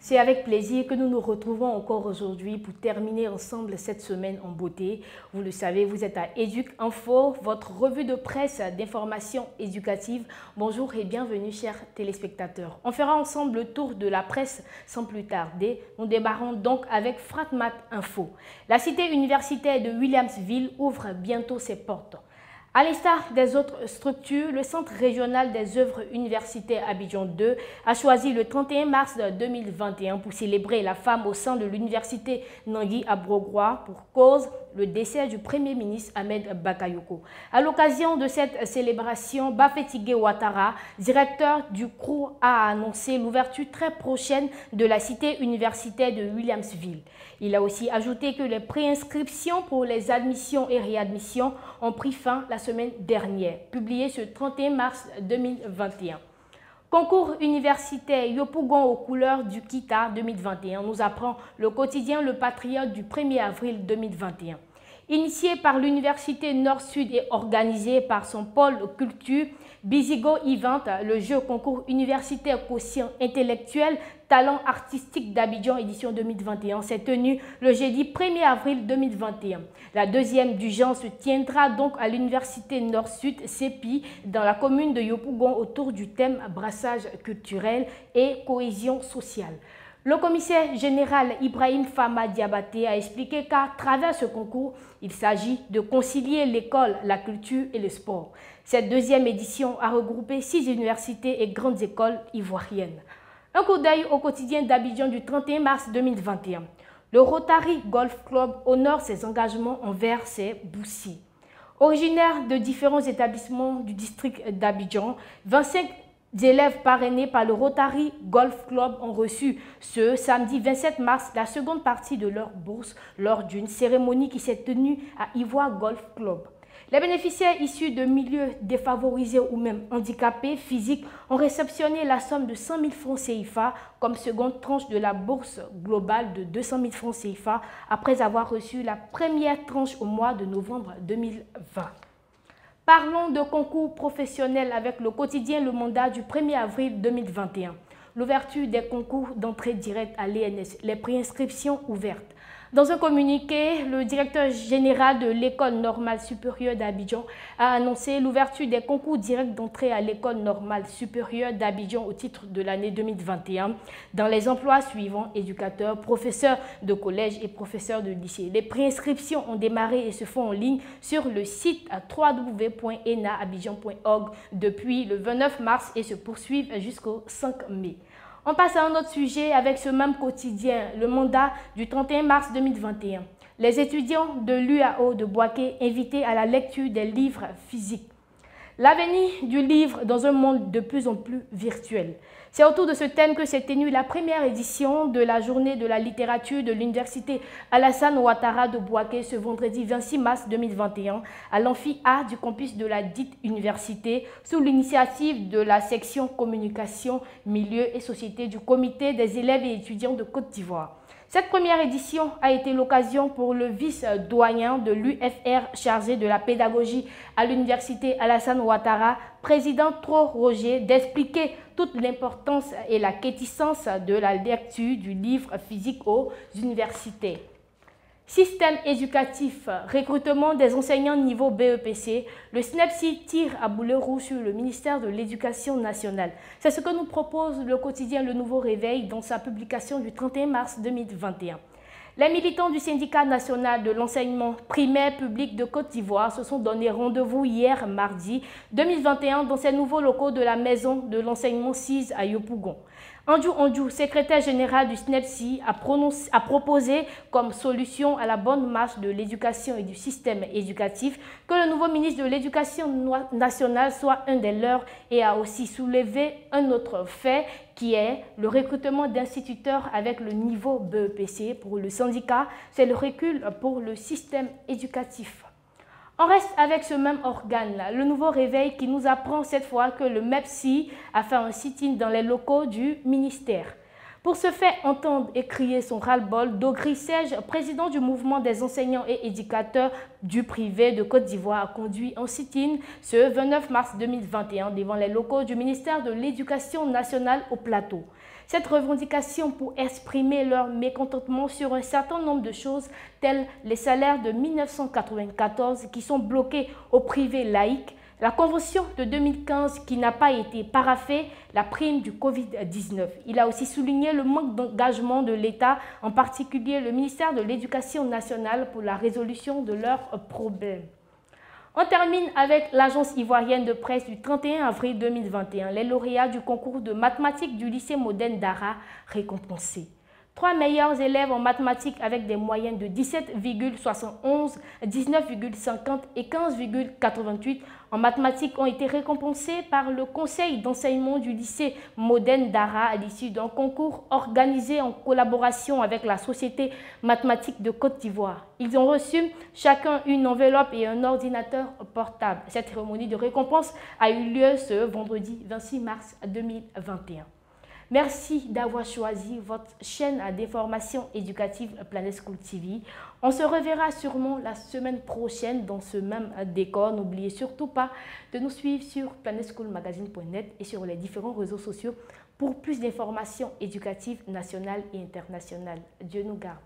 C'est avec plaisir que nous nous retrouvons encore aujourd'hui pour terminer ensemble cette semaine en beauté. Vous le savez, vous êtes à Éduc Info, votre revue de presse d'information éducative. Bonjour et bienvenue chers téléspectateurs. On fera ensemble le tour de la presse sans plus tarder. Nous démarrons donc avec Fratmat Info. La cité universitaire de Williamsville ouvre bientôt ses portes. À l'instar des autres structures, le Centre régional des œuvres universitaires Abidjan 2 a choisi le 31 mars 2021 pour célébrer la femme au sein de l'université Nangui à Brogrois pour cause le décès du Premier ministre Ahmed Bakayoko. À l'occasion de cette célébration, Bafetigé Ouattara, directeur du CROU, a annoncé l'ouverture très prochaine de la cité universitaire de Williamsville. Il a aussi ajouté que les préinscriptions pour les admissions et réadmissions ont pris fin la semaine dernière, publié ce 31 mars 2021. Concours universitaire Yopougon aux couleurs du Kita 2021 nous apprend le quotidien Le Patriote du 1er avril 2021. Initié par l'Université Nord-Sud et organisé par son pôle culture, Bizigo Event, le jeu concours universitaire quotient intellectuel Talent artistique d'Abidjan édition 2021 s'est tenu le jeudi 1er avril 2021. La deuxième du genre se tiendra donc à l'Université Nord-Sud CEPI dans la commune de Yopougon autour du thème brassage culturel et cohésion sociale. Le commissaire général Ibrahim Fama Diabaté a expliqué qu'à travers ce concours, il s'agit de concilier l'école, la culture et le sport. Cette deuxième édition a regroupé 6 universités et grandes écoles ivoiriennes. Un coup d'œil au quotidien d'Abidjan du 31 mars 2021. Le Rotary Golf Club honore ses engagements envers ses boussis. Originaire de différents établissements du district d'Abidjan, 25 élèves parrainés par le Rotary Golf Club ont reçu ce samedi 27 mars la seconde partie de leur bourse lors d'une cérémonie qui s'est tenue à Ivoire Golf Club. Les bénéficiaires issus de milieux défavorisés ou même handicapés physiques ont réceptionné la somme de 100 000 francs CFA comme seconde tranche de la bourse globale de 200 000 francs CFA après avoir reçu la première tranche au mois de novembre 2020. Parlons de concours professionnels avec le quotidien Le Mandat du 1er avril 2021. L'ouverture des concours d'entrée directe à l'ENS, les préinscriptions ouvertes. Dans un communiqué, le directeur général de l'École normale supérieure d'Abidjan a annoncé l'ouverture des concours directs d'entrée à l'École normale supérieure d'Abidjan au titre de l'année 2021 dans les emplois suivants: éducateurs, professeurs de collège et professeurs de lycée. Les préinscriptions ont démarré et se font en ligne sur le site www.enaabidjan.org depuis le 29 mars et se poursuivent jusqu'au 5 mai. On passe à un autre sujet avec ce même quotidien, Le Mandat du 31 mars 2021. Les étudiants de l'UAO de Boaké invités à la lecture des livres physiques. L'avenir du livre dans un monde de plus en plus virtuel. C'est autour de ce thème que s'est tenue la première édition de la journée de la littérature de l'université Alassane Ouattara de Boaké ce vendredi 26 mars 2021 à l'amphi A du campus de la dite université sous l'initiative de la section communication, milieu et société du comité des élèves et étudiants de Côte d'Ivoire. Cette première édition a été l'occasion pour le vice-doyen de l'UFR chargé de la pédagogie à l'université Alassane Ouattara, président Tro Roger, d'expliquer toute l'importance et la réticence de la lecture du livre physique aux universités. Système éducatif, recrutement des enseignants niveau BEPC, le SNEPSI tire à boulet rouge sur le ministère de l'Éducation nationale. C'est ce que nous propose le quotidien Le Nouveau Réveil dans sa publication du 31 mars 2021. Les militants du syndicat national de l'enseignement primaire public de Côte d'Ivoire se sont donné rendez-vous hier mardi 2021 dans ces nouveaux locaux de la maison de l'enseignement 6 à Yopougon. Andjou, secrétaire général du SNEPSI, a proposé comme solution à la bonne marche de l'éducation et du système éducatif que le nouveau ministre de l'Éducation nationale soit un des leurs et a aussi soulevé un autre fait qui est le recrutement d'instituteurs avec le niveau BEPC. Pour le syndicat, c'est le recul pour le système éducatif. On reste avec ce même organe, Le Nouveau Réveil, qui nous apprend cette fois que le MEPSI a fait un sit-in dans les locaux du ministère. Pour se faire entendre et crier son ras-le-bol, Dogri Serge, président du mouvement des enseignants et éducateurs du privé de Côte d'Ivoire, a conduit un sit-in ce 29 mars 2021 devant les locaux du ministère de l'Éducation nationale au Plateau. Cette revendication pour exprimer leur mécontentement sur un certain nombre de choses telles les salaires de 1994 qui sont bloqués au privé laïque, la convention de 2015 qui n'a pas été paraphée, la prime du Covid-19. Il a aussi souligné le manque d'engagement de l'État, en particulier le ministère de l'Éducation nationale pour la résolution de leurs problèmes. On termine avec l'agence ivoirienne de presse du 31 avril 2021, les lauréats du concours de mathématiques du lycée moderne d'Ara récompensés. 3 meilleurs élèves en mathématiques avec des moyennes de 17,71, 19,50 et 15,88 en mathématiques ont été récompensés par le conseil d'enseignement du lycée moderne d'Ara à l'issue d'un concours organisé en collaboration avec la Société mathématique de Côte d'Ivoire. Ils ont reçu chacun une enveloppe et un ordinateur portable. Cette cérémonie de récompense a eu lieu ce vendredi 26 mars 2021. Merci d'avoir choisi votre chaîne d'information éducative Planet School TV. On se reverra sûrement la semaine prochaine dans ce même décor. N'oubliez surtout pas de nous suivre sur planetschoolmagazine.net et sur les différents réseaux sociaux pour plus d'informations éducatives nationales et internationales. Dieu nous garde.